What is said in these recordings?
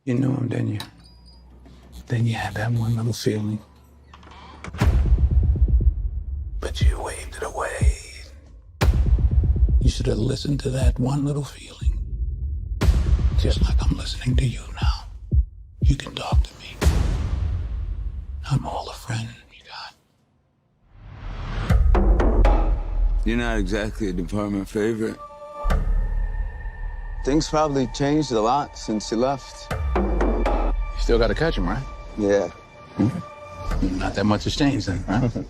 You knew him, didn't you? Then you had that one little feeling. But you waved it away. You should have listened to that one little feeling. Just like I'm listening to you now. You can talk to me. I'm all the friend you got. You're not exactly a department favorite. Things probably changed a lot since you left. You still got to catch him, right? Yeah. Not that much has changed then, right?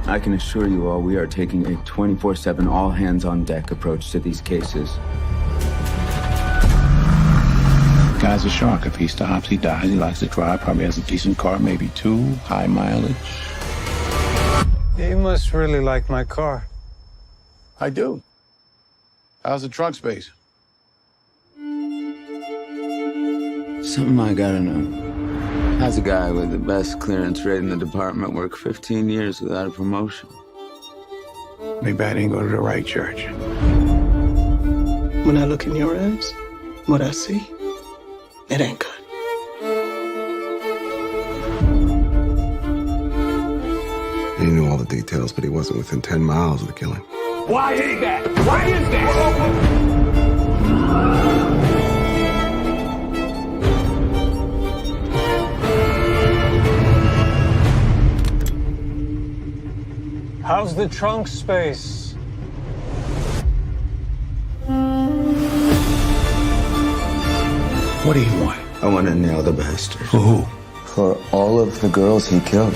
I can assure you all, we are taking a 24/7 all-hands-on-deck approach to these cases. Guy's a shark. If he stops, he dies. He likes to drive. Probably has a decent car, maybe 2, high mileage. You must really like my car. I do. How's the trunk space? Something I gotta know. How's a guy with the best clearance rate in the department work 15 years without a promotion? Maybe I didn't go to the right church. When I look in your eyes, what I see, it ain't good. He knew all the details, but he wasn't within 10 miles of the killing. Why is that? Why is that? How's the trunk space? What do you want? I want to nail the bastard. For who? For all of the girls he killed.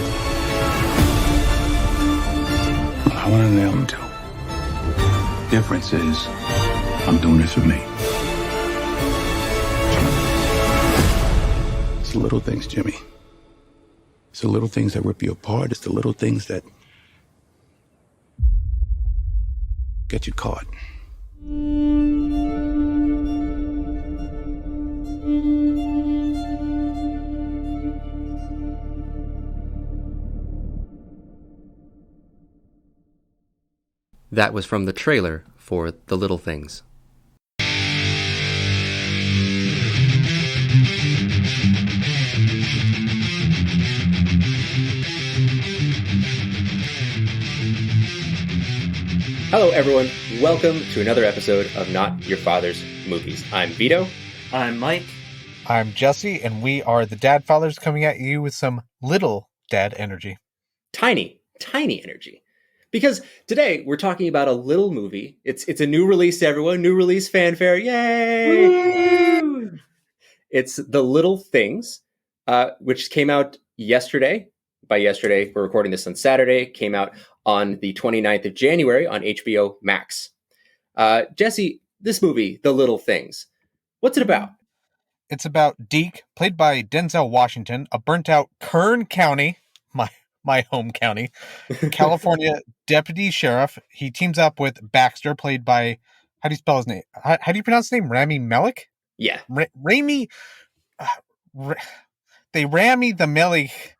Well, I want to nail him too. Difference is, I'm doing this for me. It's the little things, Jimmy. It's the little things that rip you apart. It's the little things that get you caught. That was from the trailer for The Little Things. Hello, everyone. Welcome to another episode of Not Your Father's Movies. I'm Vito. I'm Mike. I'm Jesse, and we are the Dad Fathers coming at you with some little dad energy. Tiny energy. Because today we're talking about a little movie. It's a new release to everyone. New release fanfare. Yay! Woo! It's The Little Things, which came out yesterday. By yesterday, we're recording this on Saturday. Came out on the 29th of January on HBO Max. Jesse, this movie, The Little Things, what's it about? It's about Deke, played by Denzel Washington, a burnt-out Kern County, my home county, California deputy sheriff. He teams up with Baxter, played by, how do you spell his name? How do you pronounce his name? Rami Malek? Yeah. Rami, they Rami the Malek.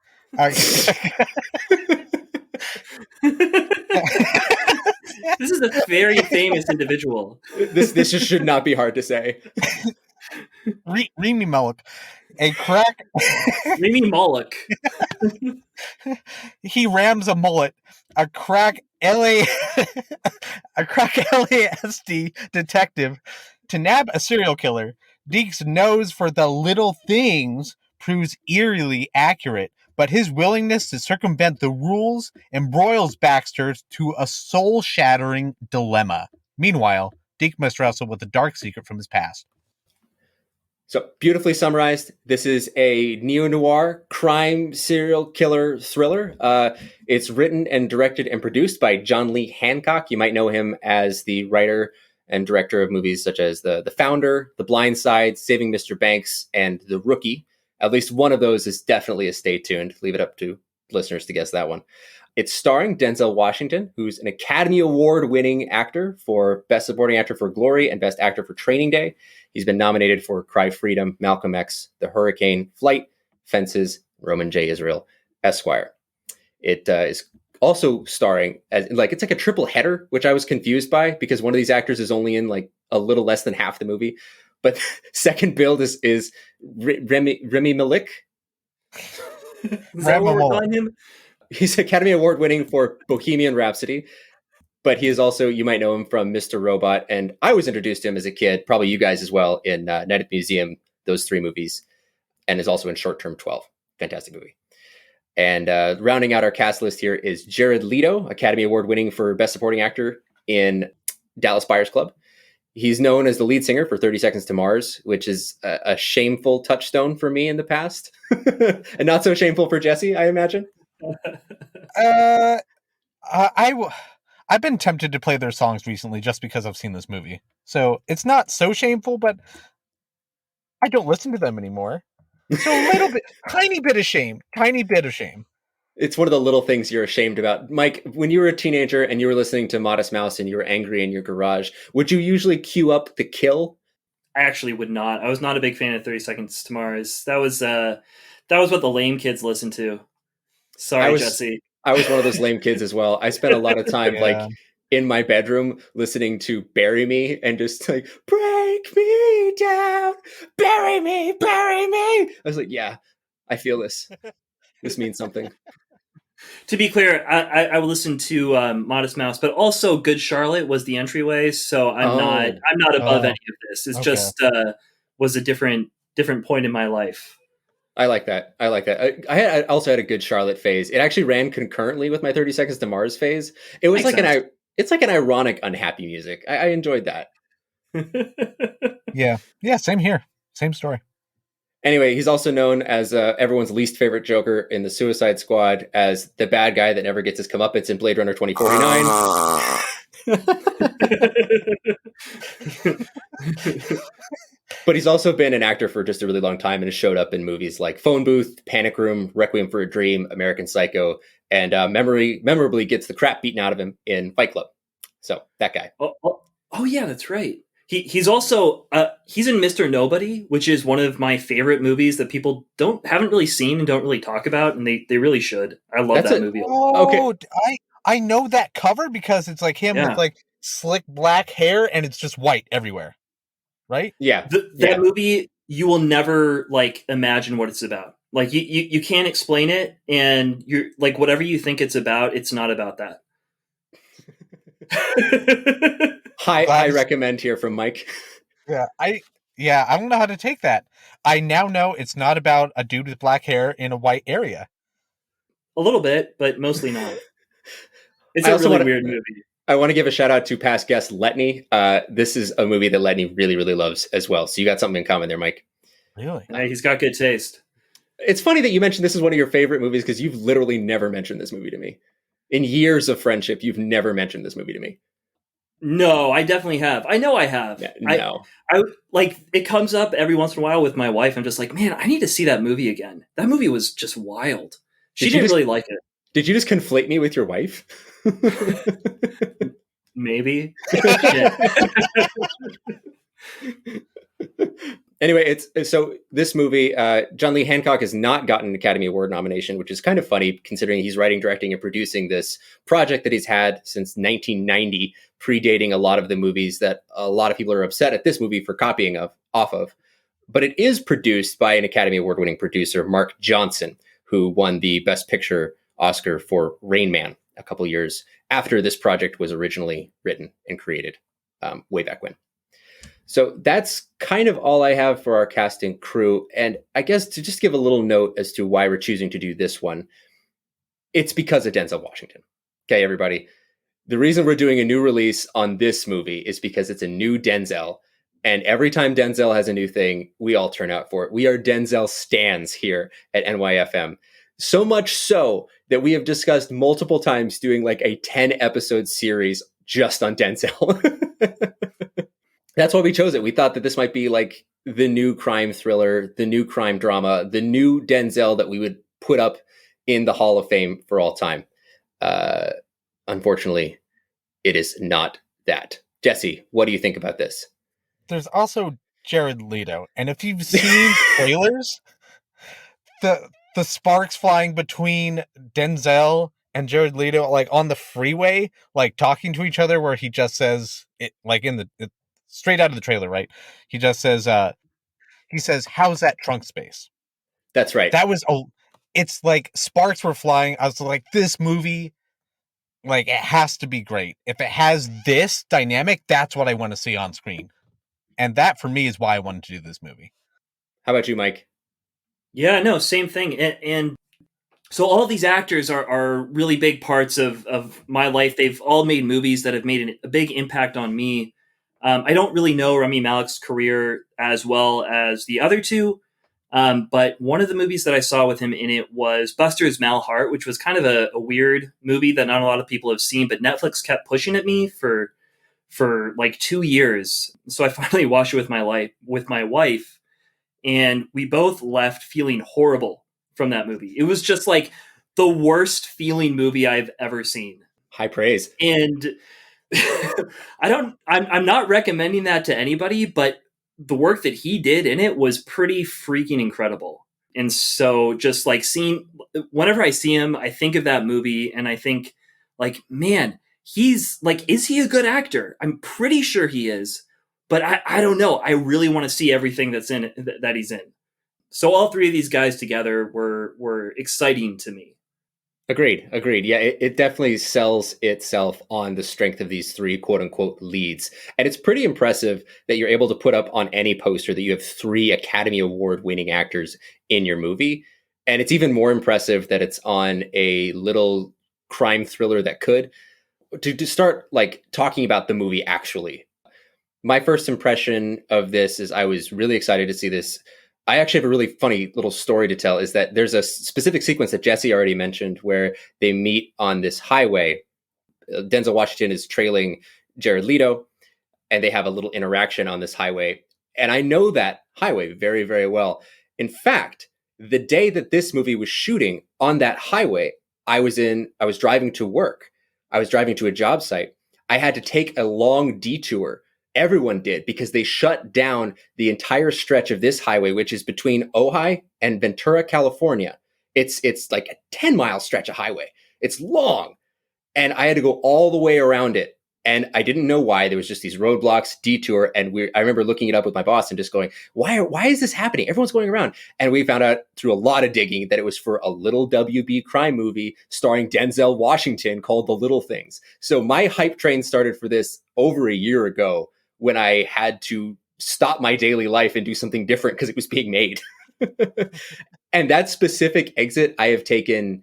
This is a very famous individual. This should not be hard to say. Rami Malek, a crack. Rami Malek. He rams a mullet, a crack LASD detective to nab a serial killer. Deke's nose for the little things proves eerily accurate, but his willingness to circumvent the rules embroils Baxter to a soul-shattering dilemma. Meanwhile, Deke must wrestle with a dark secret from his past. So, beautifully summarized, this is a neo-noir crime serial killer thriller. It's written and directed and produced by John Lee Hancock. You might know him as the writer and director of movies such as The Founder, The Blind Side, Saving Mr. Banks, and The Rookie. At least one of those is definitely a stay tuned. Leave it up to listeners to guess that one. It's starring Denzel Washington, who's an Academy Award-winning actor for Best Supporting Actor for Glory and Best Actor for Training Day. He's been nominated for Cry Freedom, Malcolm X, The Hurricane, Flight, Fences, Roman J. Israel, Esquire. It is also starring as it's like a triple header, which I was confused by because one of these actors is only in like a little less than half the movie. But second build is Remy Malik. Is that what we're Rambo. calling him? He's Academy Award winning for Bohemian Rhapsody, but he is also, you might know him from Mr. Robot, and I was introduced to him as a kid, probably you guys as well, in Night at the Museum, those 3 movies, and is also in Short Term 12. Fantastic movie. And rounding out our cast list here is Jared Leto, Academy Award winning for Best Supporting Actor in Dallas Buyers Club. He's known as the lead singer for 30 Seconds to Mars, which is a shameful touchstone for me in the past. And not so shameful for Jesse, I imagine. I've been tempted to play their songs recently just because I've seen this movie. So it's not so shameful, but I don't listen to them anymore. So a little bit, tiny bit of shame. It's one of the little things you're ashamed about. Mike, when you were a teenager and you were listening to Modest Mouse and you were angry in your garage, would you usually cue up The Kill? I actually would not. I was not a big fan of 30 Seconds to Mars. That was what the lame kids listened to. Sorry, Jesse. I was one of those lame kids as well. I spent a lot of time like in my bedroom listening to Bury Me and just like, break me down, bury me. I was like, yeah, I feel this. This means something. To be clear, I would listen to Modest Mouse, but also Good Charlotte was the entryway, so I'm not above any of this. It's just was a different point in my life. I like that. I also had a Good Charlotte phase. It actually ran concurrently with my 30 Seconds to Mars phase. It was it's like an ironic unhappy music. I enjoyed that. Yeah, same here. Same story. Anyway, he's also known as everyone's least favorite Joker in the Suicide Squad, as the bad guy that never gets his comeuppance in Blade Runner 2049. But he's also been an actor for just a really long time and has showed up in movies like Phone Booth, Panic Room, Requiem for a Dream, American Psycho, and memorably gets the crap beaten out of him in Fight Club. So that guy. Oh yeah, that's right. He's also he's in Mr. Nobody, which is one of my favorite movies that people haven't really seen and don't really talk about, and they really should. I love that movie. Okay, I know that cover because it's like him with like slick black hair and it's just white everywhere, right? Yeah, that movie, you will never like imagine what it's about. Like you can't explain it, and you're like whatever you think it's about, it's not about that. High recommend here from Mike. I don't know how to take that. I now know it's not about a dude with black hair in a white area. A little bit, but mostly not. It's a really weird movie. I want to give a shout out to past guest Letney. This is a movie that Letney really, really loves as well. So you got something in common there, Mike. Really? He's got good taste. It's funny that you mentioned this is one of your favorite movies because you've literally never mentioned this movie to me. In years of friendship, you've never mentioned this movie to me. No, I definitely have. I know I have. Yeah, no. I like it comes up every once in a while with my wife. I'm just like, man, I need to see that movie again. That movie was just wild. She didn't really like it. Did you just conflate me with your wife? Maybe. Anyway, so this movie, John Lee Hancock has not gotten an Academy Award nomination, which is kind of funny considering he's writing, directing, and producing this project that he's had since 1990, predating a lot of the movies that a lot of people are upset at this movie for copying off of. But it is produced by an Academy Award winning producer, Mark Johnson, who won the Best Picture Oscar for Rain Man a couple years after this project was originally written and created way back when. So that's kind of all I have for our cast and crew. And I guess to just give a little note as to why we're choosing to do this one, it's because of Denzel Washington. Okay, everybody. The reason we're doing a new release on this movie is because it's a new Denzel. And every time Denzel has a new thing, we all turn out for it. We are Denzel stans here at NYFM. So much so that we have discussed multiple times doing like a 10 episode series just on Denzel. That's why we chose it. We thought that this might be like the new crime thriller, the new crime drama, the new Denzel that we would put up in the Hall of Fame for all time. Unfortunately, it is not that. Jesse, what do you think about this? There's also Jared Leto. And if you've seen trailers, the sparks flying between Denzel and Jared Leto, like on the freeway, like talking to each other, where he just says it, like in the straight out of the trailer, right? He just says, he says, "How's that trunk space?" That's right. That was it's like sparks were flying. I was like, this movie, like, it has to be great. If it has this dynamic, that's what I want to see on screen. And that for me is why I wanted to do this movie. How about you, Mike? Yeah, no, same thing. And so all these actors are really big parts of my life. They've all made movies that have made a big impact on me. I don't really know Rami Malek's career as well as the other two, but one of the movies that I saw with him in it was Buster's Malheart, which was kind of a weird movie that not a lot of people have seen, but Netflix kept pushing at me for like 2 years. So I finally watched it with my wife, and we both left feeling horrible from that movie. It was just like the worst feeling movie I've ever seen. High praise. And I'm not recommending that to anybody, but the work that he did in it was pretty freaking incredible. And so just like whenever I see him, I think of that movie and I think like, man, he's like, is he a good actor? I'm pretty sure he is, but I don't know. I really want to see everything that's in it, that he's in. So all three of these guys together were exciting to me. Agreed. Yeah, it definitely sells itself on the strength of these three quote unquote leads. And it's pretty impressive that you're able to put up on any poster that you have 3 Academy Award winning actors in your movie. And it's even more impressive that it's on a little crime thriller that could. To start like talking about the movie actually, my first impression of this is I was really excited to see this. I actually have a really funny little story to tell, is that there's a specific sequence that Jesse already mentioned where they meet on this highway. Denzel Washington is trailing Jared Leto, and they have a little interaction on this highway. And I know that highway very, very well. In fact, the day that this movie was shooting on that highway, I was driving to work. I was driving to a job site. I had to take a long detour. Everyone did, because they shut down the entire stretch of this highway, which is between Ojai and Ventura, California. It's like a 10-mile stretch of highway. It's long. And I had to go all the way around it. And I didn't know why. There was just these roadblocks, detour. And I remember looking it up with my boss and just going, why is this happening? Everyone's going around. And we found out through a lot of digging that it was for a little WB crime movie starring Denzel Washington called The Little Things. So my hype train started for this over a year ago, when I had to stop my daily life and do something different because it was being made. And that specific exit I have taken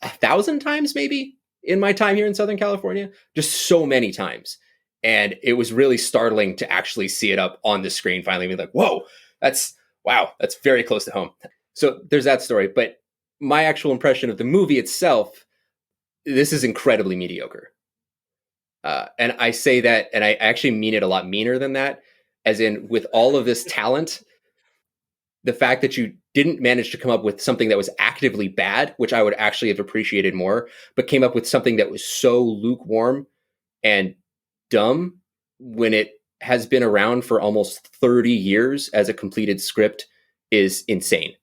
1,000 times maybe in my time here in Southern California, just so many times. And it was really startling to actually see it up on the screen finally, be like, whoa, that's very close to home. So there's that story. But my actual impression of the movie itself, this is incredibly mediocre. And I say that, and I actually mean it a lot meaner than that, as in with all of this talent, the fact that you didn't manage to come up with something that was actively bad, which I would actually have appreciated more, but came up with something that was so lukewarm and dumb when it has been around for almost 30 years as a completed script is insane.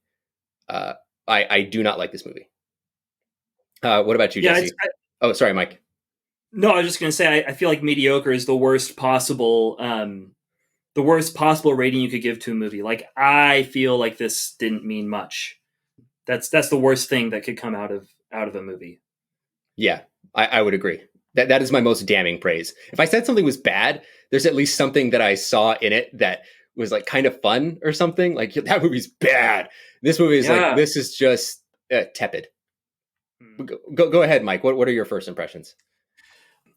I do not like this movie. What about you, Jesse? Oh, sorry, Mike. No, I was just going to say, I feel like mediocre is the worst possible rating you could give to a movie. Like, I feel like this didn't mean much. That's the worst thing that could come out of a movie. Yeah, I would agree. That is my most damning praise. If I said something was bad, there's at least something that I saw in it that was like kind of fun or something. Like, that movie's bad. This movie is like, this is just tepid. Go ahead, Mike. What are your first impressions?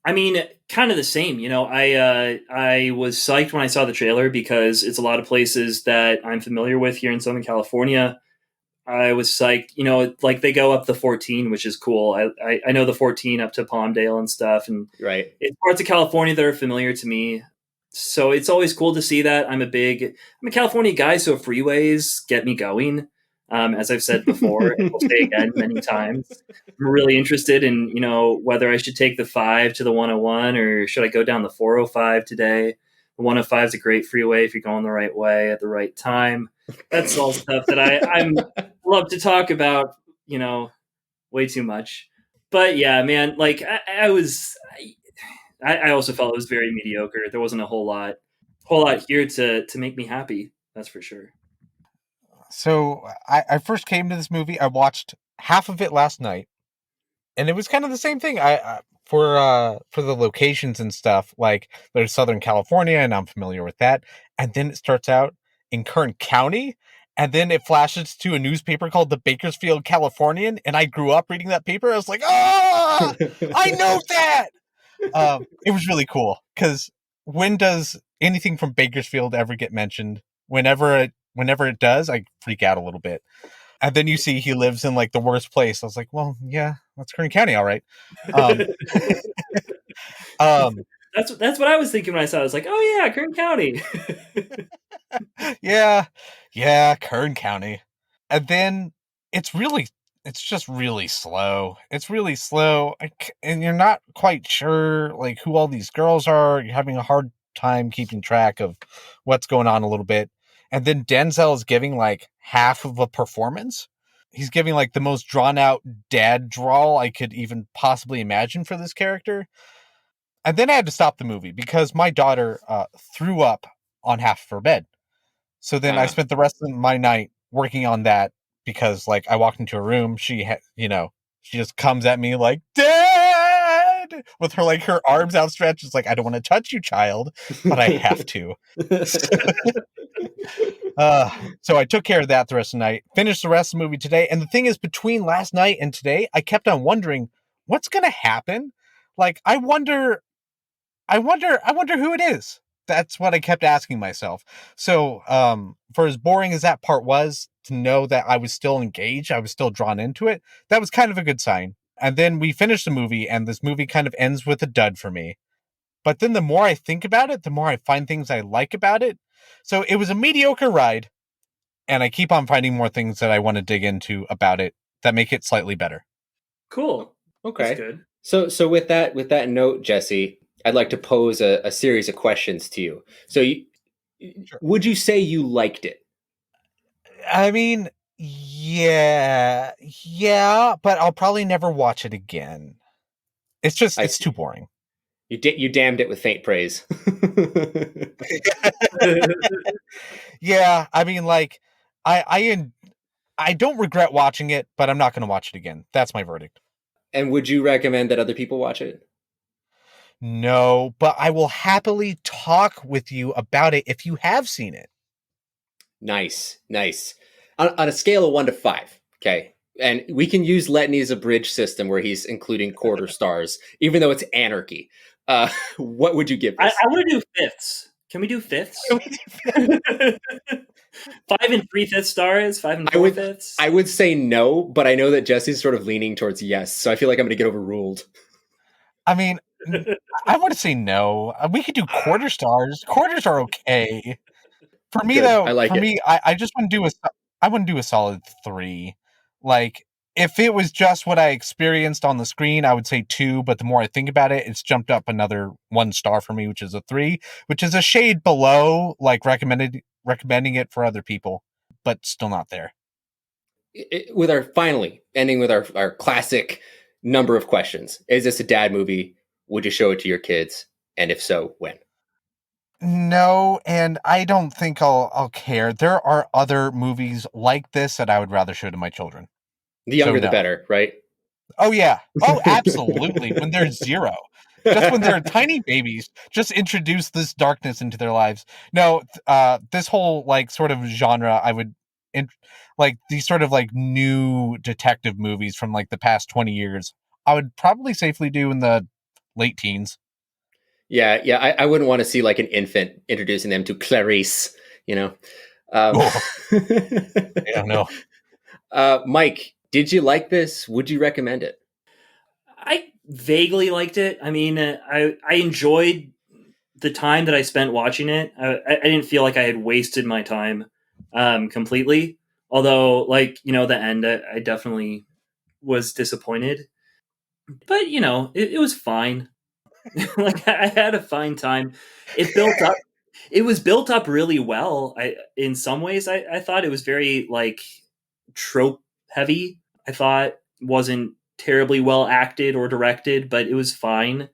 I mean, kind of the same. You know, I was psyched when I saw the trailer because it's a lot of places that I'm familiar with here in Southern California. I was psyched, you know, like they go up the 14, which is cool. I know the 14 up to Palmdale and stuff, and right, it's parts of California that are familiar to me. So it's always cool to see that. I'm a California guy, so freeways get me going. As I've said before, and will say again many times, I'm really interested in, you know, whether I should take the 5 to the 101 or should I go down the 405 today. The 105 is a great freeway if you're going the right way at the right time. That's all stuff that I'm love to talk about, you know, way too much. But yeah, man, like I also felt it was very mediocre. There wasn't a whole lot here to make me happy. That's for sure. So I first came to this movie. I watched half of it last night, and it was kind of the same thing. I for the locations and stuff, like there's Southern California, and I'm familiar with that. And then it starts out in Kern County, and then it flashes to a newspaper called the Bakersfield Californian, and I grew up reading that paper. I was like, ah, I know that. It was really cool because when does anything from Bakersfield ever get mentioned? Whenever it does, I freak out a little bit. And then you see he lives in like the worst place. I was like, well, yeah, that's Kern County, all right. Um, um, That's what I was thinking when I saw it. I was like, oh yeah, Kern County. yeah, Kern County. And then it's just really slow. It's really slow, and you're not quite sure like who all these girls are. You're having a hard time keeping track of what's going on a little bit. And then Denzel is giving like half of a performance. He's giving like the most drawn out dad drawl I could even possibly imagine for this character. And then I had to stop the movie because my daughter threw up on half of her bed. So then I spent the rest of my night working on that because, like, I walked into a room, she just comes at me like, "Dad!" with her like her arms outstretched. It's like, I don't want to touch you, child, but I have to. So I took care of that the rest of the night. Finished the rest of the movie today, and the thing is, between last night and today, I kept on wondering what's going to happen. Like, I wonder who it is. That's what I kept asking myself. So, for as boring as that part was, to know that I was still engaged, I was still drawn into it, that was kind of a good sign. And then we finished the movie, and this movie kind of ends with a dud for me. But then the more I think about it, the more I find things I like about it. So it was a mediocre ride, and I keep on finding more things that I want to dig into about it that make it slightly better. Cool. Okay. That's good. So with that note, Jesse, I'd like to pose a series of questions to you. So Sure. would you say you liked it? I mean, yeah, but I'll probably never watch it again. It's too boring. You damned it with faint praise. Yeah, I mean, like, I don't regret watching it, but I'm not going to watch it again. That's my verdict. And would you recommend that other people watch it? No, but I will happily talk with you about it if you have seen it. Nice. On a scale of 1 to 5, okay, and we can use Letney's abridged system where he's including quarter stars, even though it's anarchy. What would you give this? I want to do fifths. Can we do fifths? 5 3/5 stars, 5 4/5. I would say no, but I know that Jesse's sort of leaning towards yes, so I feel like I'm going to get overruled. I mean, I want to say no. We could do quarter stars. Quarters are okay. For me, Good. though, I like it. I just want to do I want to do a solid 3. Like, if it was just what I experienced on the screen, I would say 2. But the more I think about it, it's jumped up another 1 star for me, which is a 3, which is a shade below like recommending it for other people, but still not there. With our finally ending with our classic number of questions: is this a dad movie? Would you show it to your kids? And if so, when? No, and I don't think I'll care. There are other movies like this that I would rather show to my children. The younger, So, the no. better, right? Oh yeah. Oh, absolutely. When they're 0. Just when they're tiny babies, just introduce this darkness into their lives. No, this whole like sort of genre, I would like these sort of like new detective movies from like the past 20 years. I would probably safely do in the late teens. Yeah. I wouldn't want to see like an infant introducing them to Clarice, you know. I don't know. Mike, did you like this? Would you recommend it? I vaguely liked it. I mean, I enjoyed the time that I spent watching it. I didn't feel like I had wasted my time completely. Although, like, the end, I definitely was disappointed. But, it was fine. Like, I had a fine time. It built up. It was built up really well. In some ways, I thought it was very, like, trope heavy. I thought wasn't terribly well acted or directed, but it was fine.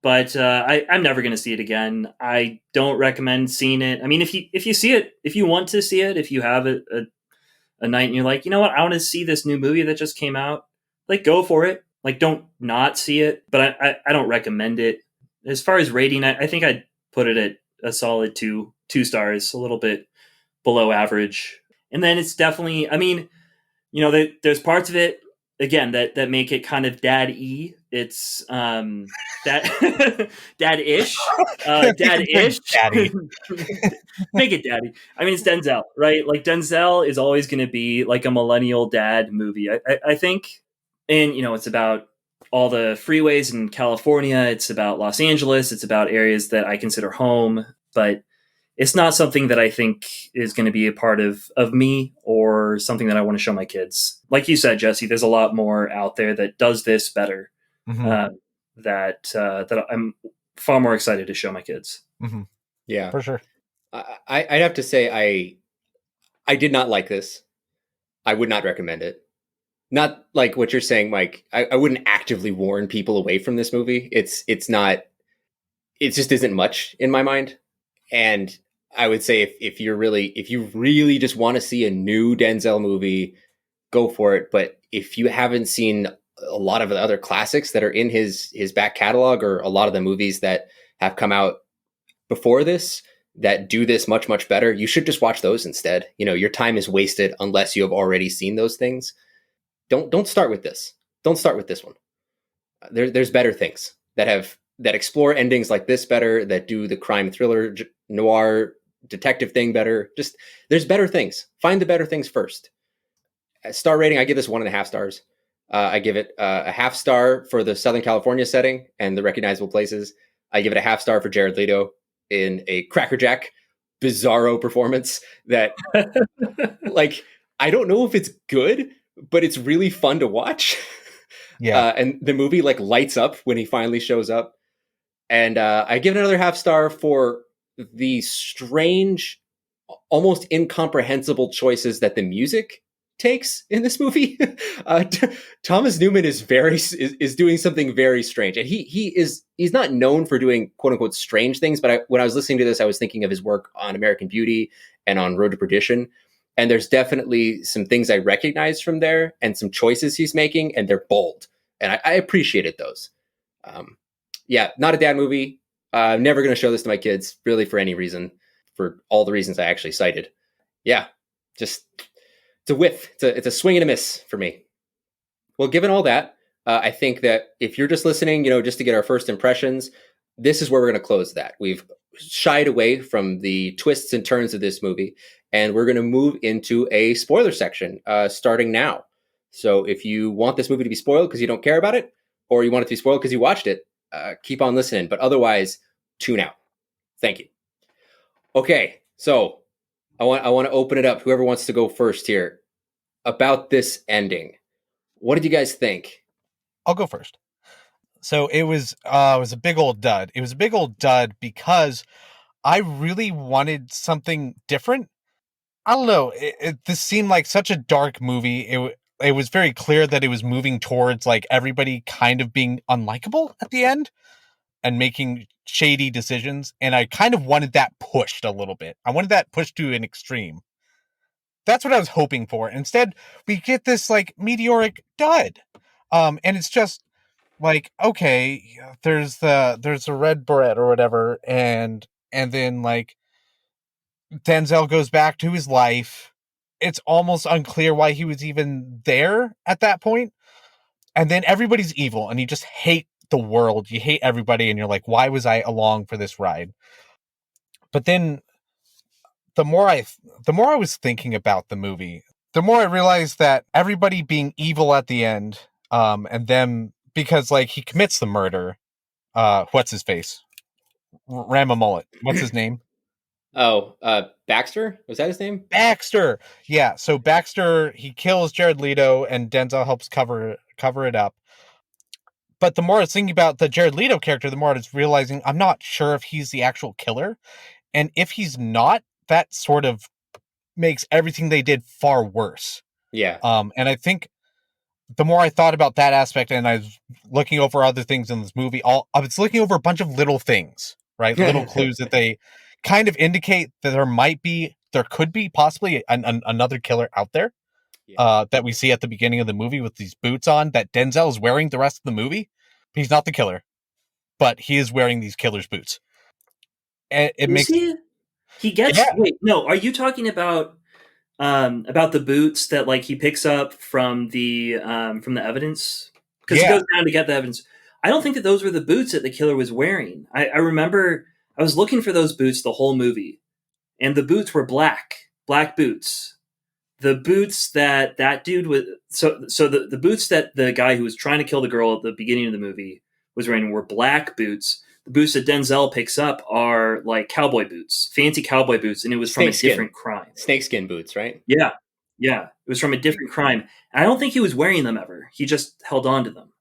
but I'm never going to see it again. I don't recommend seeing it. I mean, if you see it, if you want to see it, if you have a night and you're like, you know what, I want to see this new movie that just came out, like, go for it. Like, don't not see it, but I don't recommend it. As far as rating, I think I'd put it at a solid two stars, a little bit below average. And then it's definitely, I mean, you know, there's parts of it again that make it kind of dad-y. It's that dad-ish, dad-ish. Daddy. Make it daddy. I mean, it's Denzel, right? Like, Denzel is always going to be like a millennial dad movie. I think, and you know, it's about all the freeways in California. It's about Los Angeles. It's about areas that I consider home, but it's not something that I think is going to be a part of me or something that I want to show my kids. Like you said, Jesse, there's a lot more out there that does this better. Mm-hmm. That I'm far more excited to show my kids. Mm-hmm. Yeah, For sure. I'd have to say I did not like this. I would not recommend it. Not like what you're saying, Mike. I wouldn't actively warn people away from this movie. It's not. It just isn't much in my mind. And I would say if you really just want to see a new Denzel movie, go for it. But if you haven't seen a lot of the other classics that are in his back catalog, or a lot of the movies that have come out before this that do this much, much better, you should just watch those instead. You know, your time is wasted unless you have already seen those things. Don't start with this. Don't start with this one. There's better things that explore endings like this better, that do the crime thriller noir detective thing better. Just, there's better things. Find the better things first. Star rating, I give this 1.5 stars. I give it a half star for the Southern California setting and the recognizable places. I give it a half star for Jared Leto in a crackerjack, bizarro performance that, like, I don't know if it's good, but it's really fun to watch. Yeah. And the movie like lights up when he finally shows up. And I give it another half star for the strange, almost incomprehensible choices that the music takes in this movie. Thomas Newman is doing something very strange, and he's not known for doing quote unquote strange things. But when I was listening to this, I was thinking of his work on American Beauty and on Road to Perdition. And there's definitely some things I recognize from there, and some choices he's making, and they're bold, and I appreciated those. Yeah, not a dad movie. I'm never going to show this to my kids, really, for any reason, for all the reasons I actually cited. Yeah, just, it's a whiff. It's a swing and a miss for me. Well, given all that, I think that if you're just listening, just to get our first impressions, this is where we're going to close that. We've shied away from the twists and turns of this movie, and we're going to move into a spoiler section starting now. So if you want this movie to be spoiled because you don't care about it, or you want it to be spoiled because you watched it, keep on listening. But otherwise, tune out. Thank you. Okay, so I want to open it up. Whoever wants to go first here about this ending. What did you guys think? I'll go first. So it was a big old dud. It was a big old dud because I really wanted something different. I don't know. This seemed like such a dark movie. It was very clear that it was moving towards like everybody kind of being unlikable at the end and making shady decisions. And I kind of wanted that pushed a little bit. I wanted that pushed to an extreme. That's what I was hoping for. Instead, we get this like meteoric dud. And it's just like, okay, there's a red beret or whatever. And then like Denzel goes back to his life. It's almost unclear why he was even there at that point. And then everybody's evil and you just hate the world. You hate everybody and you're like, why was I along for this ride? But then the more I was thinking about the movie, the more I realized that everybody being evil at the end, and them, because like he commits the murder. What's his face? Rama Mullet. What's his name? Oh, Baxter? Was that his name? Baxter. Yeah. So Baxter, he kills Jared Leto and Denzel helps cover it up. But the more I was thinking about the Jared Leto character, the more I was realizing I'm not sure if he's the actual killer. And if he's not, that sort of makes everything they did far worse. Yeah. And I think the more I thought about that aspect, and I was looking over other things in this movie, I was looking over a bunch of little things, right? Little clues that they kind of indicate that there could be possibly another killer out there. That we see at the beginning of the movie with these boots on that Denzel is wearing the rest of the movie. He's not the killer, but he is wearing these killer's boots. And it makes he gets yeah. Wait, no, are you talking about the boots that like he picks up from the evidence? Because he goes down to get the evidence. I don't think that those were the boots that the killer was wearing. I remember I was looking for those boots the whole movie, and the boots were black boots. The boots that dude was the boots that the guy who was trying to kill the girl at the beginning of the movie was wearing were black boots. The boots that Denzel picks up are like cowboy boots, fancy cowboy boots, and it was from a different crime. Snakeskin boots, right? Yeah. It was from a different crime. And I don't think he was wearing them ever. He just held on to them.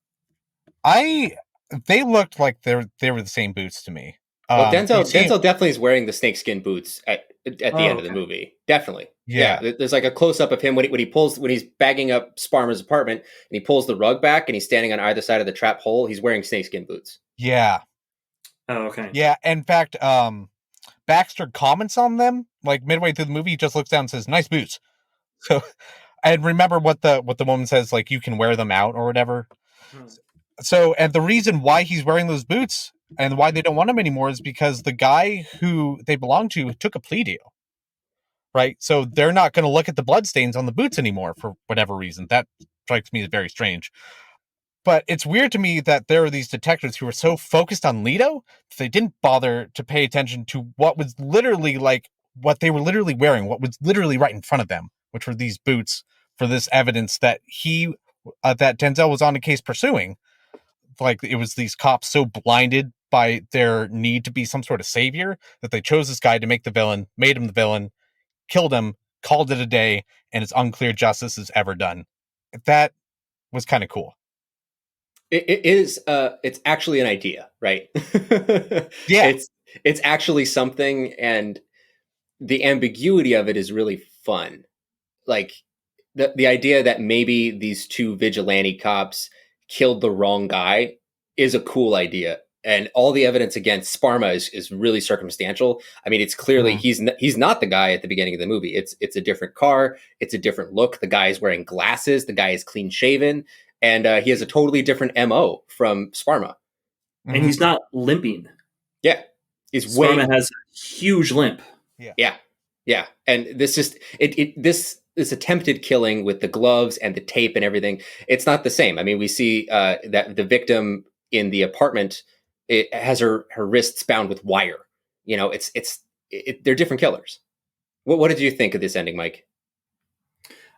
They looked like they were the same boots to me. Well, Denzel definitely is wearing the snakeskin boots at the end of the movie. Definitely. Yeah. There's like a close up of him when he's bagging up Sparma's apartment and he pulls the rug back and he's standing on either side of the trap hole. He's wearing snakeskin boots. Yeah. Oh, okay. Yeah. In fact, Baxter comments on them like midway through the movie. He just looks down and says, "Nice boots." So, and remember what the woman says, like, you can wear them out or whatever. So, and the reason why he's wearing those boots and why they don't want him anymore is because the guy who they belong to took a plea deal. Right? So they're not going to look at the bloodstains on the boots anymore for whatever reason. That strikes me as very strange. But it's weird to me that there are these detectives who are so focused on Leto that they didn't bother to pay attention to what was literally what they were literally wearing, what was literally right in front of them, which were these boots for this evidence that that Denzel was on a case pursuing. Like, it was these cops so blinded by their need to be some sort of savior that they chose this guy to make the villain, made him the villain, killed him, called it a day, and it's unclear justice is ever done. That was kind of cool. It is. It's actually an idea, right? Yeah. It's actually something, and the ambiguity of it is really fun. Like the idea that maybe these two vigilante cops killed the wrong guy is a cool idea. And all the evidence against Sparma is really circumstantial. I mean, it's clearly he's not the guy at the beginning of the movie. It's a different car. It's a different look. The guy is wearing glasses. The guy is clean shaven, and he has a totally different MO from Sparma. And he's not limping. Yeah, Sparma has a huge limp. Yeah. And this attempted killing with the gloves and the tape and everything, it's not the same. I mean, we see that the victim in the apartment, it has her wrists bound with wire. You know, they're different killers. What did you think of this ending, Mike?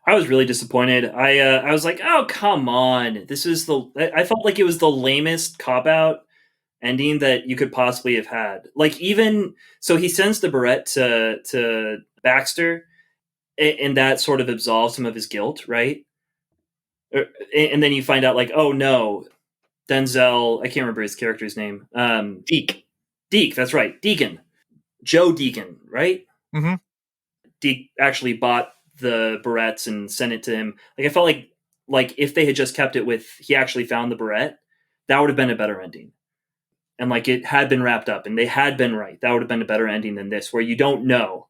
I was really disappointed. I was like, oh, come on. I felt like it was the lamest cop-out ending that you could possibly have had. Like, even so, he sends the barrette to Baxter, and that sort of absolves him of his guilt, right? And then you find out, like, oh no, Denzel, I can't remember his character's name. Deke, that's right. Deacon. Joe Deacon, right? Mm-hmm. Deke actually bought the barrettes and sent it to him. Like, I felt like if they had just kept it with he actually found the barrette, that would have been a better ending. And like, it had been wrapped up and they had been right. That would have been a better ending than this, where you don't know,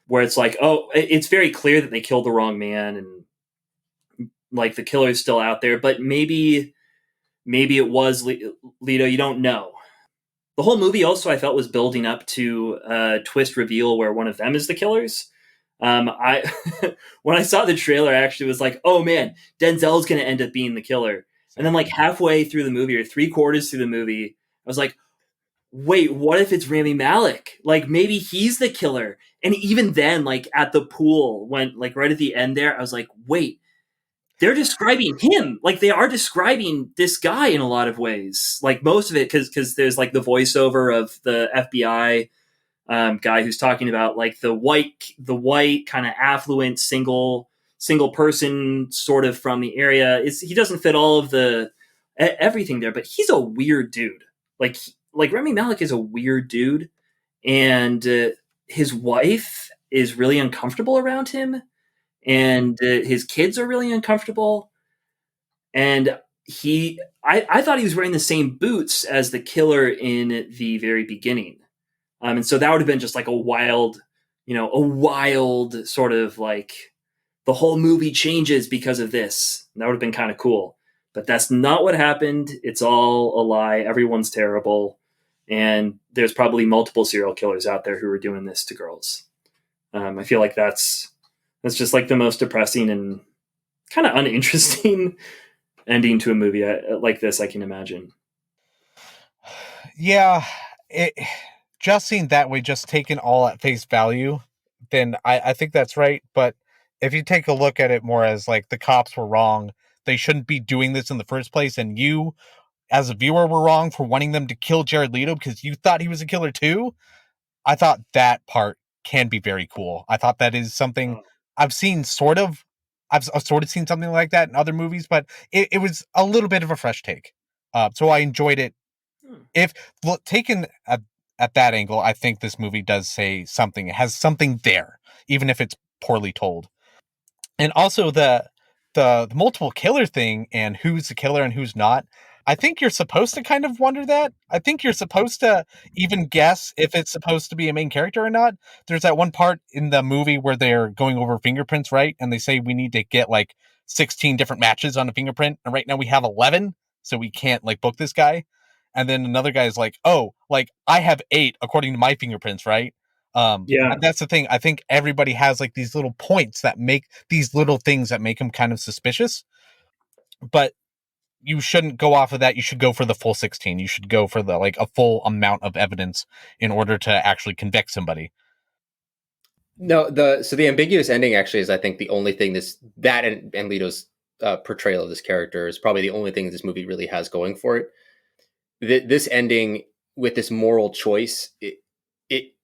where it's like, oh, it's very clear that they killed the wrong man and like the killer is still out there, but maybe it was Leto. You don't know. The whole movie also, I felt, was building up to a twist reveal where one of them is the killers. When I saw the trailer, I actually was like, oh man, Denzel's going to end up being the killer. And then like halfway through the movie or 3/4 through the movie, I was like, wait, what if it's Rami Malek? Like, maybe he's the killer. And even then, like at the pool, when like right at the end there, I was like, wait, they're describing him. Like, they are describing this guy in a lot of ways. Like, most of it, because there's like the voiceover of the FBI guy who's talking about like the white kind of affluent single person sort of from the area. He doesn't fit all of the everything there, but he's a weird dude. Like Rami Malek is a weird dude, and his wife is really uncomfortable around him. And his kids are really uncomfortable. And I thought he was wearing the same boots as the killer in the very beginning. And so that would have been just like a wild sort of like the whole movie changes because of this. And that would have been kind of cool. But that's not what happened. It's all a lie. Everyone's terrible. And there's probably multiple serial killers out there who are doing this to girls. I feel like that's just like the most depressing and kind of uninteresting ending to a movie like this I can imagine. Yeah, it just seen that way, just taken all at face value, then I think that's right. But if you take a look at it more as like the cops were wrong, they shouldn't be doing this in the first place, and you, as a viewer, were wrong for wanting them to kill Jared Leto because you thought he was a killer too. I thought that part can be very cool. I thought that is something I've seen sort of. I've sort of seen something like that in other movies, but it was a little bit of a fresh take. So I enjoyed it. If taken at that angle, I think this movie does say something. It has something there, even if it's poorly told. And also the multiple killer thing and who's the killer and who's not. I think you're supposed to kind of wonder that. I think you're supposed to even guess if it's supposed to be a main character or not. There's that one part in the movie where they're going over fingerprints, right? And they say we need to get like 16 different matches on a fingerprint. And right now we have 11, so we can't like book this guy. And then another guy is like, oh, like I have 8 according to my fingerprints, right? Yeah. And that's the thing. I think everybody has like these little points that make these little things that make them kind of suspicious. But you shouldn't go off of that. You should go for the full 16. You should go for the like a full amount of evidence in order to actually convict somebody. No, the ambiguous ending actually is, I think, the only thing and Leto's portrayal of this character is probably the only thing this movie really has going for it. This ending with this moral choice, it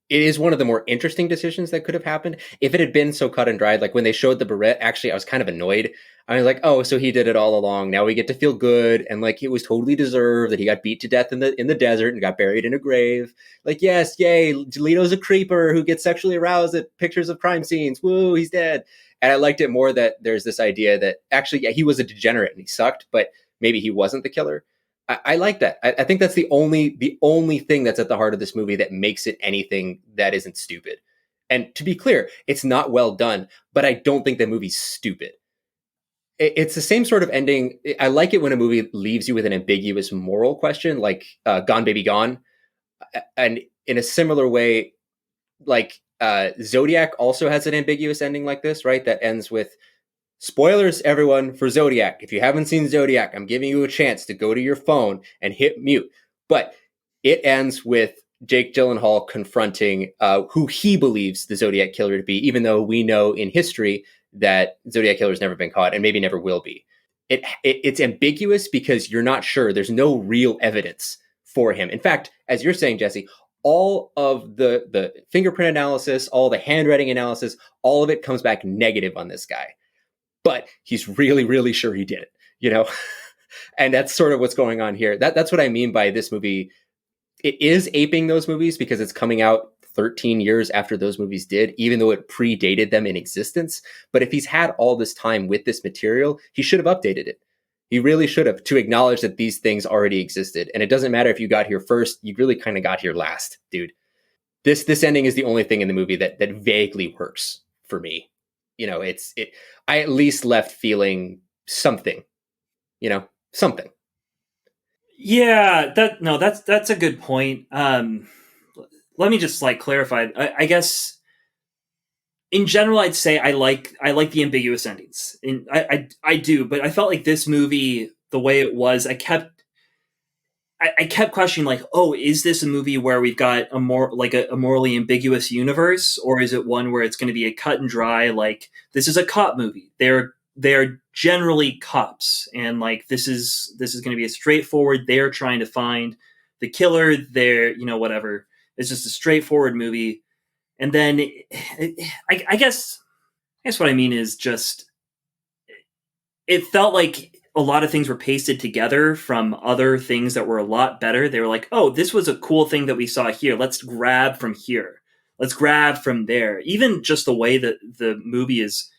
is one of the more interesting decisions that could have happened. If it had been so cut and dried, like when they showed the barrette, actually, I was kind of annoyed. I was like, oh, so he did it all along. Now we get to feel good. And like, it was totally deserved that he got beat to death in the desert and got buried in a grave. Like, yes, yay. Leto's a creeper who gets sexually aroused at pictures of crime scenes. Woo, he's dead. And I liked it more that there's this idea that actually, yeah, he was a degenerate and he sucked, but maybe he wasn't the killer. I like that. I think that's the only thing that's at the heart of this movie that makes it anything that isn't stupid. And to be clear, it's not well done, but I don't think the movie's stupid. It's the same sort of ending. I like it when a movie leaves you with an ambiguous moral question, like Gone Baby Gone. And in a similar way, like Zodiac also has an ambiguous ending like this, right? That ends with, spoilers, everyone, for Zodiac. If you haven't seen Zodiac, I'm giving you a chance to go to your phone and hit mute. But it ends with Jake Gyllenhaal confronting who he believes the Zodiac killer to be, even though we know in history that Zodiac killer has never been caught and maybe never will be. It's ambiguous because you're not sure. There's no real evidence for him. In fact, as you're saying, Jesse, all of the fingerprint analysis, all the handwriting analysis, all of it comes back negative on this guy. But he's really, really sure he did it, you know? And that's sort of what's going on here. That's what I mean by this movie. It is aping those movies because it's coming out 13 years after those movies did, even though it predated them in existence. But if he's had all this time with this material, he should have updated it. He really should have, to acknowledge that these things already existed. And it doesn't matter if you got here first, you really kind of got here last, dude. This ending is the only thing in the movie that vaguely works for me. You know, I at least left feeling something, you know, something. Yeah, that's a good point. Let me just like clarify. I guess in general, I'd say I like the ambiguous endings. And I do, but I felt like this movie, the way it was, I kept questioning, like, oh, is this a movie where we've got a morally ambiguous universe, or is it one where it's going to be a cut and dry, like, this is a cop movie. They're generally cops, and like this is going to be a straightforward. They're trying to find the killer. They're, you know, whatever. It's just a straightforward movie. And then I guess what I mean is just it felt like a lot of things were pasted together from other things that were a lot better. They were like, oh, this was a cool thing that we saw here. Let's grab from here. Let's grab from there. Even just the way that the movie is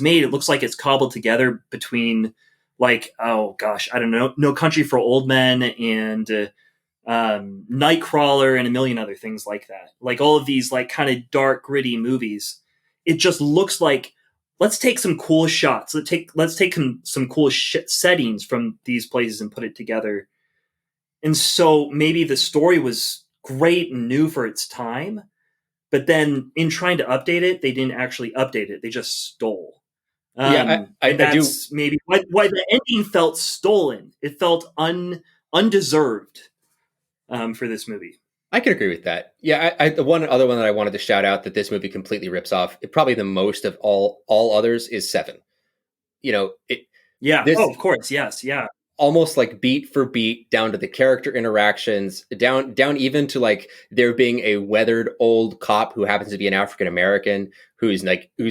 made, it looks like it's cobbled together between like, oh gosh, I don't know, No Country for Old Men and Nightcrawler and a million other things like that. Like all of these like kind of dark, gritty movies. It just looks like let's take some cool shots. Let's take some cool settings from these places and put it together. And so maybe the story was great and new for its time, but then in trying to update it, they didn't actually update it. They just stole. Yeah, And I do. that's maybe why the ending felt stolen. It felt undeserved for this movie. I can agree with that. Yeah, the one other one that I wanted to shout out that this movie completely rips off, probably the most of all others, is Seven. You know, Yeah. this Oh, of course. Yes. Yeah. almost like beat for beat down to the character interactions, down even to like there being a weathered old cop who happens to be an African American who's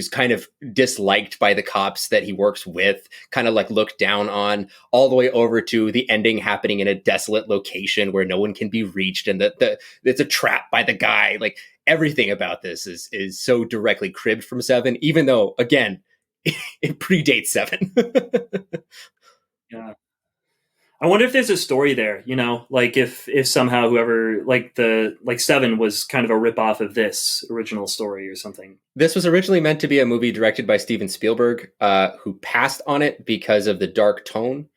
kind of disliked by the cops that he works with, kind of like looked down on, all the way over to the ending happening in a desolate location where no one can be reached, and it's a trap by the guy. Like everything about this is so directly cribbed from Seven, even though again it predates Seven. Yeah. I wonder if there's a story there, like if somehow whoever like Seven was kind of a ripoff of this original story or something. This was originally meant to be a movie directed by Steven Spielberg, who passed on it because of the dark tone.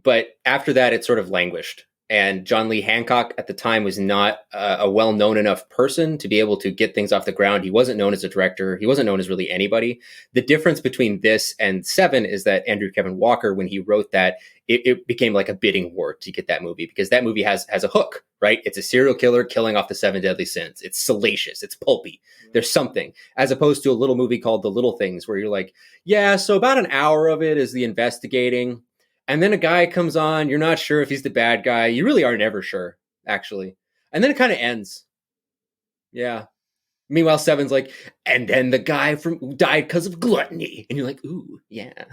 But after that, it sort of languished. And John Lee Hancock at the time was not a well-known enough person to be able to get things off the ground. He wasn't known as a director. He wasn't known as really anybody. The difference between this and Seven is that Andrew Kevin Walker, when he wrote that, it became like a bidding war to get that movie, because that movie has a hook, right? It's a serial killer killing off the 7 deadly sins. It's salacious. It's pulpy. There's something, as opposed to a little movie called The Little Things, where you're like, yeah, so about an hour of it is the investigating. And then a guy comes on, you're not sure if he's the bad guy. You really are never sure, actually. And then it kind of ends. Yeah. Meanwhile, Seven's like, and then the guy died because of gluttony. And you're like, ooh, yeah.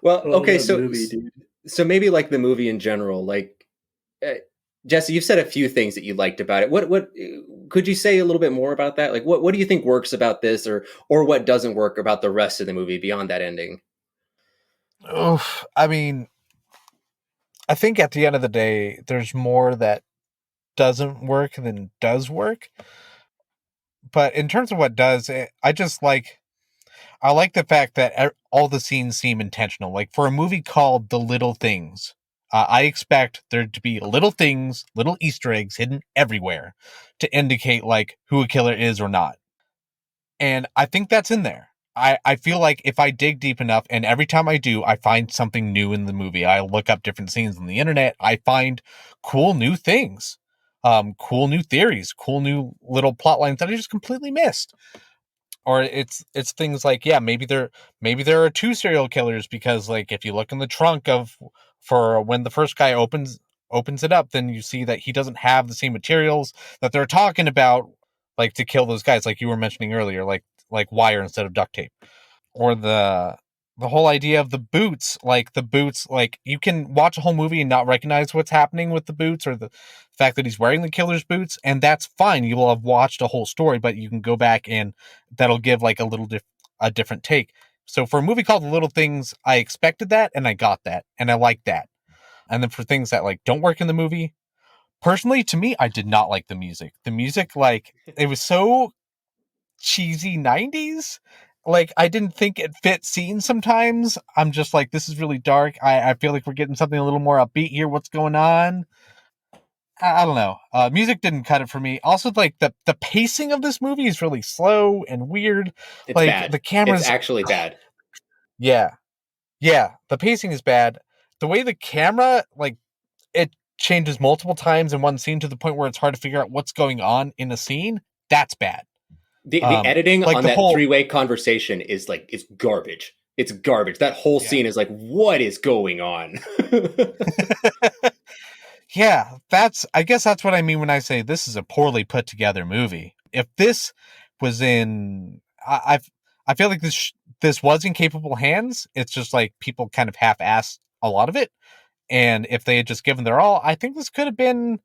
Well, okay, so maybe like the movie in general, like Jesse, you've said a few things that you liked about it. What could you say a little bit more about that? Like, what do you think works about this, or what doesn't work about the rest of the movie beyond that ending? Oh, I mean, I think at the end of the day, there's more that doesn't work than does work. But in terms of what does, I like the fact that all the scenes seem intentional. Like for a movie called The Little Things, I expect there to be little things, little Easter eggs hidden everywhere to indicate like who a killer is or not. And I think that's in there. I feel like if I dig deep enough, and every time I do, I find something new in the movie. I look up different scenes on the internet. I find cool new things, cool new theories, cool new little plot lines that I just completely missed. Or it's things like, yeah, maybe there are 2 serial killers, because like if you look in the trunk for when the first guy opens it up, then you see that he doesn't have the same materials that they're talking about, like to kill those guys, like you were mentioning earlier, like wire instead of duct tape. Or the whole idea of the boots, like you can watch a whole movie and not recognize what's happening with the boots, or the fact that he's wearing the killer's boots, and that's fine. You will have watched a whole story, but you can go back and that'll give like a different take. So for a movie called The Little Things, I expected that and I got that and I like that. And then for things that like don't work in the movie, personally, to me, I did not like the music. The music, like, it was so cheesy 90s. Like, I didn't think it fit scenes sometimes. I'm just like, this is really dark. I feel like we're getting something a little more upbeat here. What's going on? I don't know. Music didn't cut it for me. Also, like, the pacing of this movie is really slow and weird. It's like bad. The camera's It's actually bad. Yeah. Yeah. The pacing is bad. The way the camera, like, it changes multiple times in one scene to the point where it's hard to figure out what's going on in a scene. That's bad. The editing like on the that whole 3-way conversation is like, it's garbage. It's garbage. That whole scene is like, what is going on? Yeah, I guess that's what I mean when I say this is a poorly put together movie. If this was in, I feel like this was in capable hands. It's just like people kind of half-assed a lot of it. And if they had just given their all, I think this could have been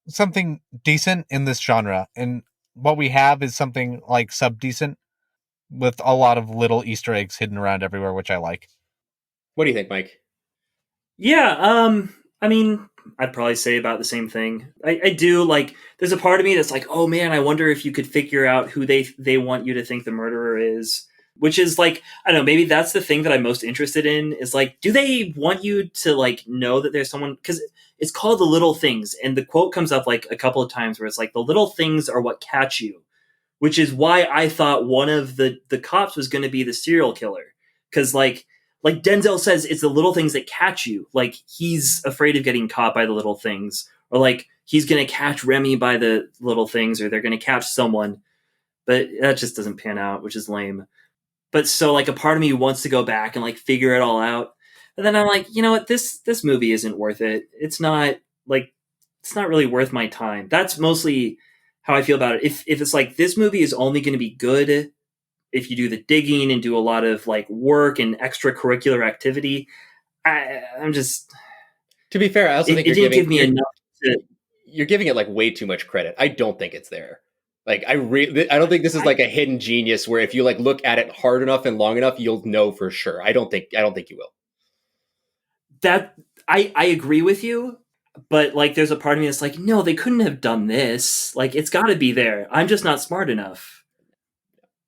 something decent in this genre. And what we have is something like sub-decent. with a lot of little Easter eggs hidden around everywhere, which I like. What do you think, Mike? Yeah, I mean, I'd probably say about the same thing. I do like. There's a part of me that's like, oh man, I wonder if you could figure out who they want you to think the murderer is. Which is like, I don't know, maybe that's the thing that I'm most interested in. Is like, do they want you to like know that there's someone? Because it's called the little things, and the quote comes up like a couple of times where it's like, the little things are what catch you, which is why I thought one of the cops was going to be the serial killer, because like Denzel says, it's the little things that catch you. Like he's afraid of getting caught by the little things, or like he's going to catch Remy by the little things, or they're going to catch someone. But that just doesn't pan out, which is lame. But so like a part of me wants to go back and like figure it all out. And then I'm like, you know what? This movie isn't worth it. It's not really worth my time. That's mostly how I feel about it. If it's like this movie is only going to be good if you do the digging and do a lot of like work and extracurricular activity, I'm just. To be fair, I also think it didn't give me enough. You're giving it like way too much credit. I don't think it's there. Like I don't think this is like a hidden genius where if you like look at it hard enough and long enough, you'll know for sure. I don't think you will. That I agree with you, but like there's a part of me that's like, no, they couldn't have done this. Like it's got to be there. I'm just not smart enough.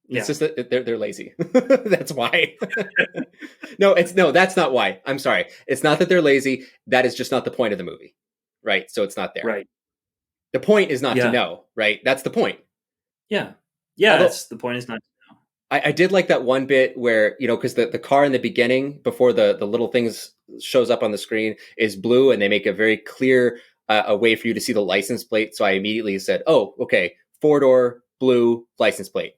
It's just that they're lazy. That's why. No, that's not why. I'm sorry. It's not that they're lazy. That is just not the point of the movie. Right? So it's not there. Right. The point is not to know, right? That's the point. Yeah. Yeah, that's the point is not to know. I did like that one bit where, because the car in the beginning, before the little things shows up on the screen, is blue, and they make a very clear a way for you to see the license plate. So I immediately said, oh, okay, 4-door, blue license plate.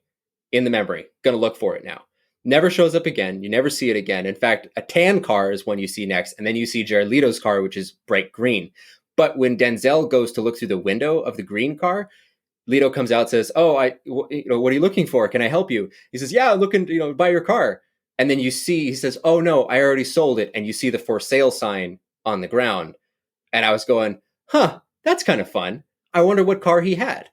In the memory. Going to look for it now. Never shows up again. You never see it again. In fact, a tan car is one you see next. And then you see Jared Leto's car, which is bright green. But when Denzel goes to look through the window of the green car, Leto comes out and says, oh, what are you looking for? Can I help you? He says, yeah, I'm looking to buy your car. And then he says, oh no, I already sold it. And you see the for sale sign on the ground. And I was going, that's kind of fun. I wonder what car he had.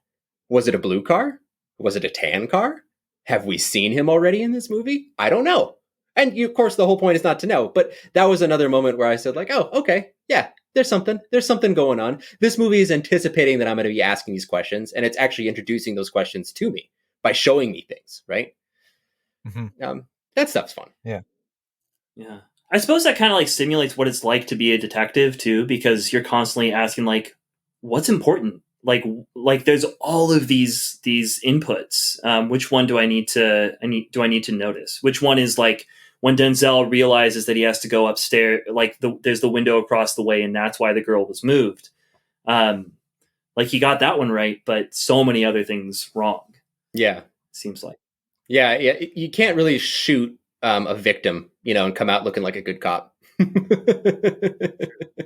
Was it a blue car? Was it a tan car? Have we seen him already in this movie? I don't know. And of course, the whole point is not to know. But that was another moment where I said like, oh, okay, yeah, there's something going on. This movie is anticipating that I'm going to be asking these questions. And it's actually introducing those questions to me by showing me things, right? Mm-hmm. That stuff's fun. Yeah. Yeah. I suppose that kind of like simulates what it's like to be a detective too, because you're constantly asking like, what's important? Like there's all of these inputs. Which one do I need to notice? Which one is like when Denzel realizes that he has to go upstairs, like there's the window across the way, and that's why the girl was moved. Like he got that one right, but so many other things wrong. Yeah, seems like. Yeah. You can't really shoot a victim, and come out looking like a good cop.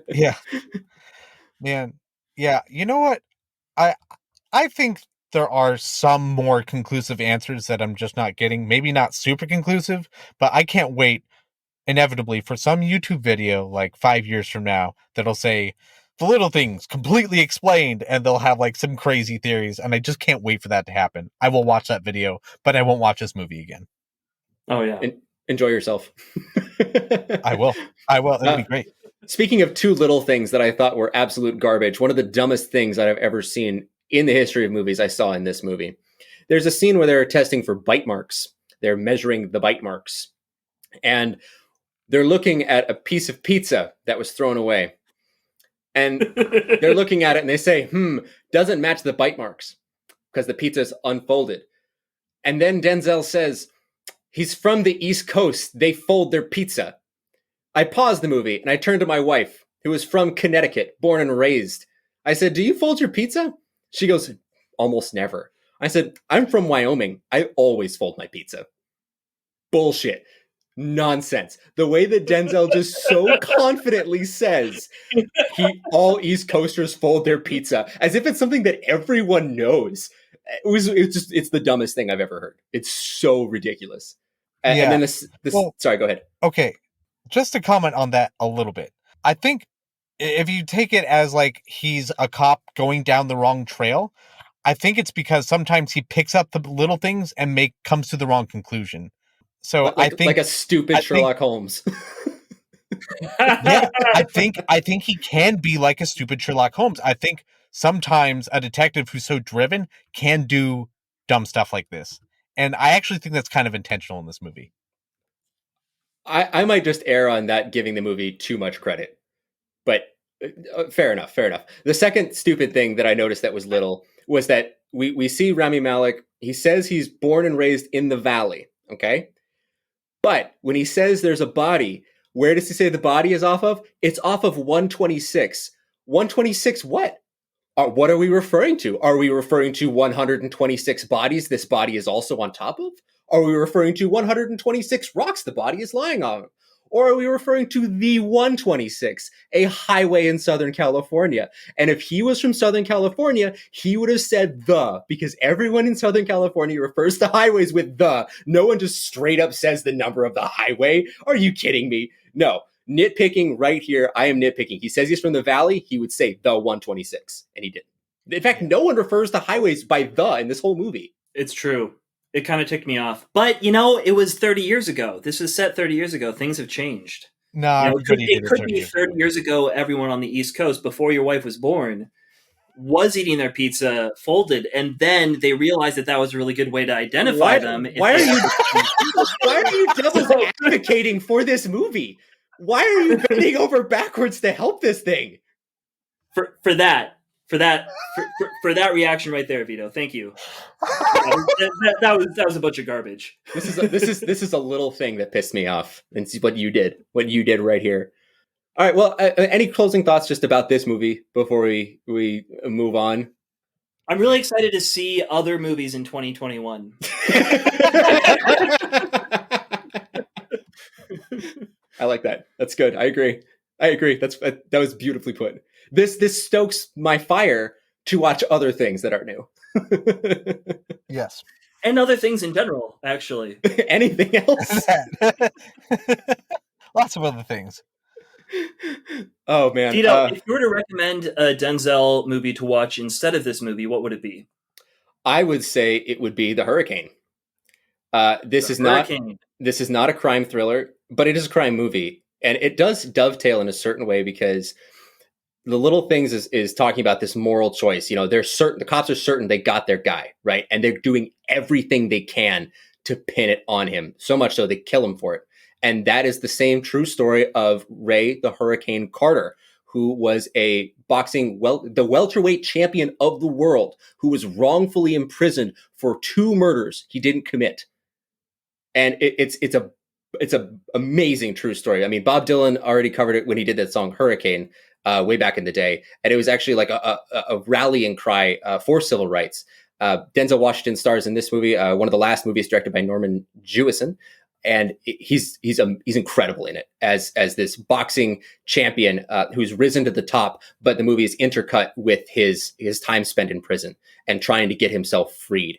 Yeah, man. Yeah, you know what? I think there are some more conclusive answers that I'm just not getting. Maybe not super conclusive, but I can't wait inevitably for some YouTube video like 5 years from now that'll say the little things completely explained, and they'll have like some crazy theories, and I just can't wait for that to happen. I will watch that video, but I won't watch this movie again. Oh yeah. Enjoy yourself. I will. It'll be great. Speaking of two little things that I thought were absolute garbage, one of the dumbest things that I've ever seen in the history of movies I saw in this movie. There's a scene where they're testing for bite marks. They're measuring the bite marks. And they're looking at a piece of pizza that was thrown away. And they're looking at it and they say, doesn't match the bite marks because the pizza's unfolded. And then Denzel says, he's from the East Coast. They fold their pizza. I paused the movie and I turned to my wife, who is from Connecticut, born and raised. I said, do you fold your pizza? She goes, almost never. I said, I'm from Wyoming. I always fold my pizza. Bullshit. Nonsense. The way that Denzel just so confidently says all East Coasters fold their pizza as if it's something that everyone knows. It's the dumbest thing I've ever heard. It's so ridiculous. And then sorry, go ahead. Okay. Just to comment on that a little bit. I think if you take it as like he's a cop going down the wrong trail, I think it's because sometimes he picks up the little things and comes to the wrong conclusion. So I think like a stupid Sherlock Holmes. yeah, I think he can be like a stupid Sherlock Holmes. I think sometimes a detective who's so driven can do dumb stuff like this. And I actually think that's kind of intentional in this movie. I might just err on that, giving the movie too much credit. But fair enough, fair enough. The second stupid thing that I noticed that was little was that we see Rami Malek. He says he's born and raised in the valley, okay? But when he says there's a body, where does he say the body is off of? It's off of 126. 126 what? What are we referring to? Are we referring to 126 bodies this body is also on top of? Are we referring to 126 rocks the body is lying on? Or are we referring to the 126, a highway in Southern California? And if he was from Southern California, he would have said the, because everyone in Southern California refers to highways with the. No one just straight up says the number of the highway. Are you kidding me? No. Nitpicking right here. I am nitpicking. He says he's from the valley. He would say the 126, and he didn't. In fact, no one refers to highways by the in this whole movie. It's true. It kind of ticked me off. But, it was 30 years ago. This was set 30 years ago. Things have changed. No, it could be 30 years ago, everyone on the East Coast, before your wife was born, was eating their pizza folded, and then they realized that was a really good way to identify them. Why are you devil's advocating for this movie? Why are you bending over backwards to help this thing? For that reaction right there, Vito. Thank you. That was a bunch of garbage. This is a little thing that pissed me off, and see what you did right here. All right. Well, any closing thoughts just about this movie before we move on? I'm really excited to see other movies in 2021. I like that. That's good. I agree. That was beautifully put. This stokes my fire to watch other things that are new. Yes. And other things in general, actually. Anything else? Lots of other things. Oh, man. Vito, if you were to recommend a Denzel movie to watch instead of this movie, what would it be? I would say it would be The Hurricane. This is not a crime thriller, but it is a crime movie. And it does dovetail in a certain way because The Little Things is talking about this moral choice. The cops are certain they got their guy, right? And they're doing everything they can to pin it on him. So much so they kill him for it. And that is the same true story of Ray the Hurricane Carter, who was a the welterweight champion of the world, who was wrongfully imprisoned for 2 murders he didn't commit. And it's a amazing true story. I mean, Bob Dylan already covered it when he did that song Hurricane way back in the day. And it was actually like a rallying cry for civil rights. Denzel Washington stars in this movie, one of the last movies directed by Norman Jewison. And he's incredible in it as this boxing champion who's risen to the top. But the movie is intercut with his time spent in prison and trying to get himself freed.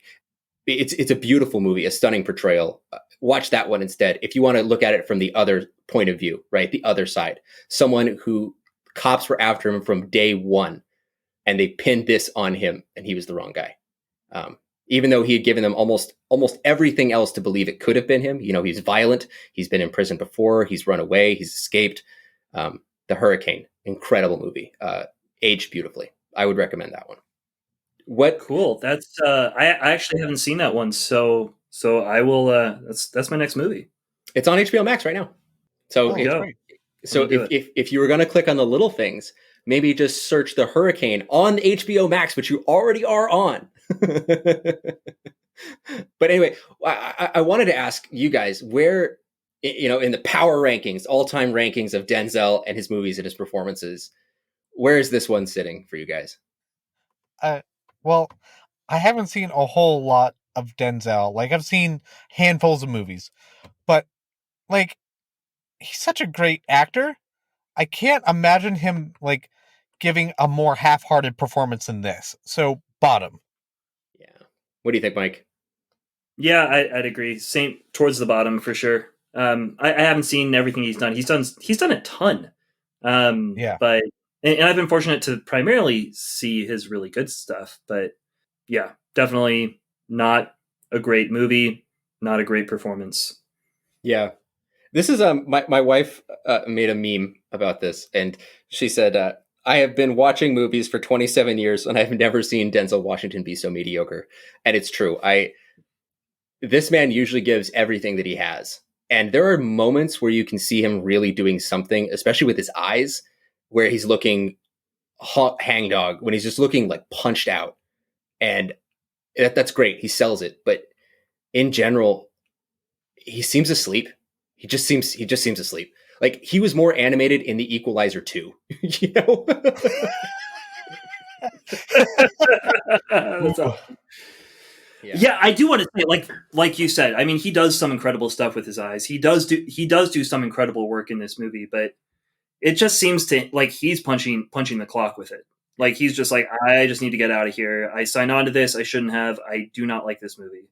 It's a beautiful movie, a stunning portrayal. Watch that one instead. If you want to look at it from the other point of view, right? The other side, someone who cops were after him from day one and they pinned this on him and he was the wrong guy. Even though he had given them almost everything else to believe it could have been him. He's violent. He's been in prison before. He's run away. He's escaped. The Hurricane, incredible movie, aged beautifully. I would recommend that one. What? Cool. That's I actually haven't seen that one, so I will. That's my next movie. It's on HBO Max right now. So if you were going to click on The Little Things, maybe just search The Hurricane on HBO Max, which you already are on. But anyway, I wanted to ask you guys where, in the power rankings, all-time rankings of Denzel and his movies and his performances, where is this one sitting for you guys? Well, I haven't seen a whole lot of Denzel. Like, I've seen handfuls of movies, but like, he's such a great actor. I can't imagine him like giving a more half-hearted performance than this. So, bottom. Yeah. What do you think, Mike? Yeah, I'd agree. Same towards the bottom for sure. I haven't seen everything he's done. He's done a ton. Yeah. But and I've been fortunate to primarily see his really good stuff. But Yeah, definitely not a great movie, not a great performance. Yeah. This is my wife made a meme about this, and she said, "I have been watching movies for 27 years, and I've never seen Denzel Washington be so mediocre." And it's true. This man usually gives everything that he has, and there are moments where you can see him really doing something, especially with his eyes, where he's looking hangdog, when he's just looking like punched out, and that's great. He sells it, but in general, he seems asleep. He just seems asleep. Like he was more animated in the Equalizer 2, you know? That's awesome. Yeah, I do want to say, like you said, I mean, he does some incredible stuff with his eyes. He does do some incredible work in this movie, but it just seems to like he's punching the clock with it. Like he's just like, I just need to get out of here. I signed on to this. I shouldn't have. I do not like this movie.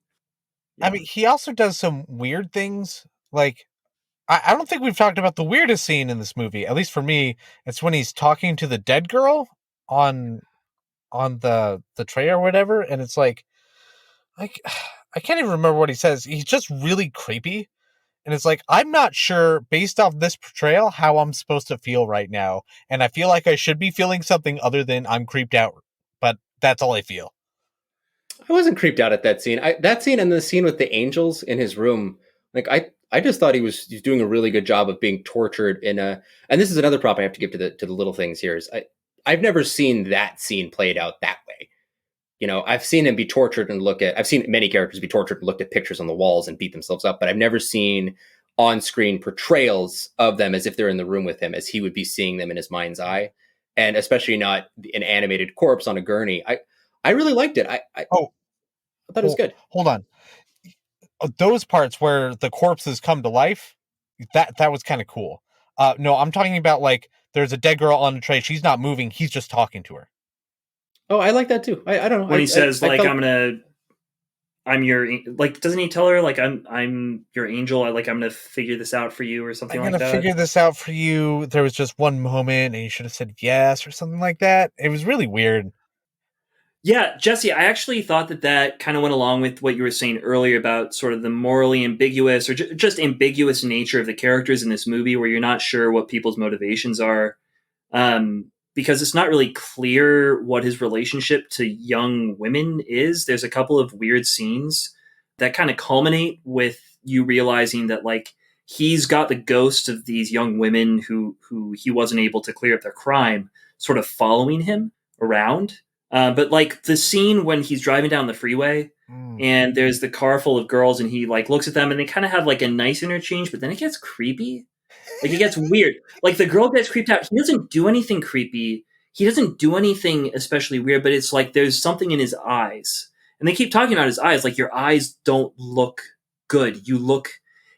I mean, he also does some weird things. Like, I don't think we've talked about the weirdest scene in this movie. At least for me, it's when he's talking to the dead girl on the tray or whatever, and it's like I can't even remember what he says. He's just really creepy. And it's like, I'm not sure, based off this portrayal, how I'm supposed to feel right now. And I feel like I should be feeling something other than I'm creeped out. But that's all I feel. I wasn't creeped out at that scene. That scene and the scene with the angels in his room, like I just thought he's doing a really good job of being tortured in a. And this is another prop I have to give to the little things here is I've never seen that scene played out that way. You know, I've seen him be tortured and I've seen many characters be tortured and looked at pictures on the walls and beat themselves up, but I've never seen on-screen portrayals of them as if they're in the room with him, as he would be seeing them in his mind's eye, and especially not an animated corpse on a gurney. I really liked it. I thought it was good. Hold on. Those parts where the corpses come to life, that was kind of cool. No, I'm talking about like there's a dead girl on the tray. She's not moving. He's just talking to her. Oh, I like that too. I don't know. When he says like, I'm your, like, doesn't he tell her like, I'm your angel. I'm going to figure this out for you or something like that. I'm going to figure this out for you. There was just one moment and you should have said yes or something like that. It was really weird. Yeah, Jesse, I actually thought that kind of went along with what you were saying earlier about sort of the morally ambiguous or just ambiguous nature of the characters in this movie, where you're not sure what people's motivations are, because it's not really clear what his relationship to young women is. There's a couple of weird scenes that kind of culminate with you realizing that like he's got the ghosts of these young women who he wasn't able to clear up their crime sort of following him around. But like the scene when he's driving down the freeway and there's the car full of girls and he like looks at them and they kind of have like a nice interchange, but then it gets creepy. Like it gets weird. Like the girl gets creeped out. He doesn't do anything creepy. He doesn't do anything especially weird, but it's like there's something in his eyes. And they keep talking about his eyes. Like your eyes don't look good.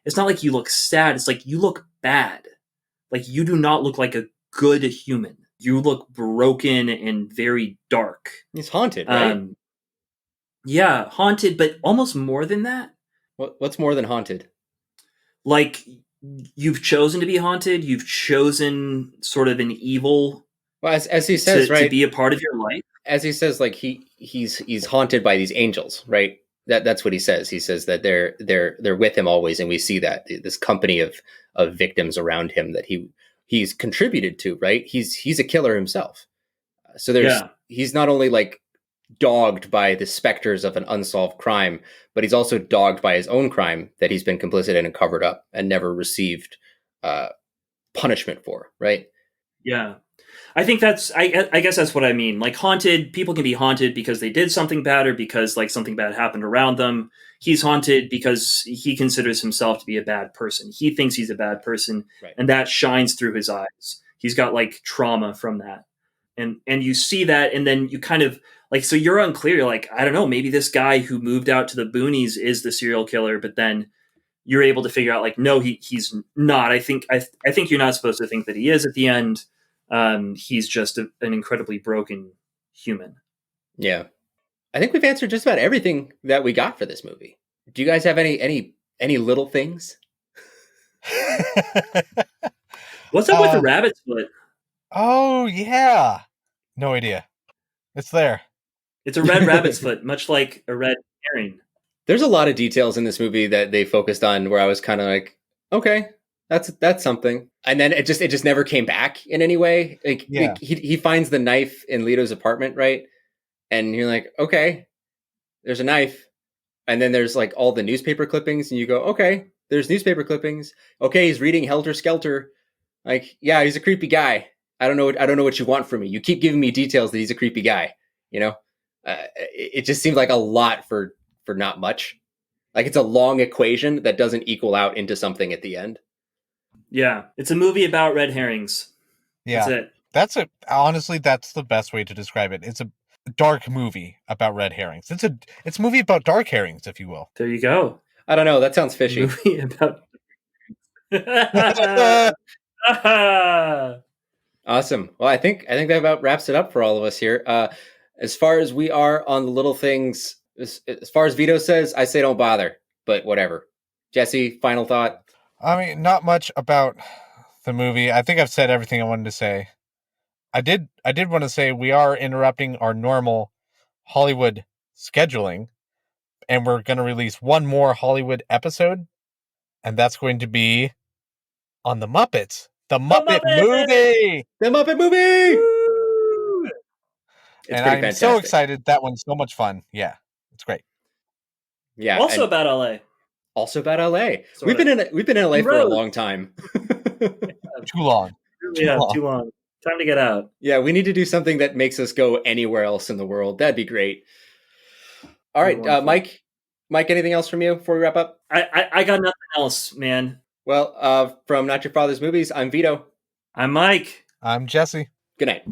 It's not like you look sad. It's like you look bad. Like you do not look like a good human. You look broken and very dark. He's haunted, right? Yeah, haunted, but almost more than that. What's more than haunted? Like you've chosen to be haunted. You've chosen sort of an evil. Well, as he says, right, to be a part of your life. As he says, like he's haunted by these angels, right? That's what he says. He says that they're with him always, and we see that this company of victims around him that he's contributed to, right? He's a killer himself. So he's not only like dogged by the specters of an unsolved crime, but he's also dogged by his own crime that he's been complicit in and covered up and never received punishment for, right? Yeah. I think I guess that's what I mean. Like haunted, people can be haunted because they did something bad or because like something bad happened around them. He's haunted because he considers himself to be a bad person. He thinks he's a bad person, right, and that shines through his eyes. He's got like trauma from that. And you see that, and then you kind of like, so you're unclear. You're like, I don't know, maybe this guy who moved out to the boonies is the serial killer, but then you're able to figure out like, no, he's not. I think you're not supposed to think that he is at the end. He's just an incredibly broken human. Yeah. I think we've answered just about everything that we got for this movie. Do you guys have any little things? What's up with the rabbit split? Oh, yeah. No idea. It's there. It's a red rabbit's foot, much like a red herring. There's a lot of details in this movie that they focused on where I was kind of like, okay, that's something. And then it just never came back in any way. Like Yeah. he finds the knife in Leto's apartment, right? And you're like, okay, there's a knife. And then there's like all the newspaper clippings, and you go, okay, there's newspaper clippings. Okay, he's reading Helter Skelter. Like, yeah, he's a creepy guy. I don't know what you want from me. You keep giving me details that he's a creepy guy. You know, it just seems like a lot for not much. Like it's a long equation that doesn't equal out into something at the end. Yeah, it's a movie about red herrings. Yeah, that's it. Honestly, that's the best way to describe it. It's a dark movie about red herrings. It's a movie about dark herrings, if you will. There you go. I don't know. That sounds fishy. Movie about. Awesome. Well, I think that about wraps it up for all of us here. As far as we are on the little things, as far as Vito says, I say don't bother, but whatever. Jesse, final thought? I mean, not much about the movie. I think I've said everything I wanted to say. I did want to say we are interrupting our normal Hollywood scheduling, and we're going to release one more Hollywood episode, and that's going to be on the Muppets. The Muppet movie! The Muppet movie! Woo! It's and pretty I'm fantastic. so excited. That one's so much fun. Yeah, it's great. Yeah. Also about LA. Also about LA. Sort We've been in LA for a long time. Too long. Too long. Time to get out. Yeah, we need to do something that makes us go anywhere else in the world. That'd be great. All right, Mike, anything else from you before we wrap up? I got nothing else, man. Well, from Not Your Father's Movies, I'm Vito. I'm Mike. I'm Jesse. Good night.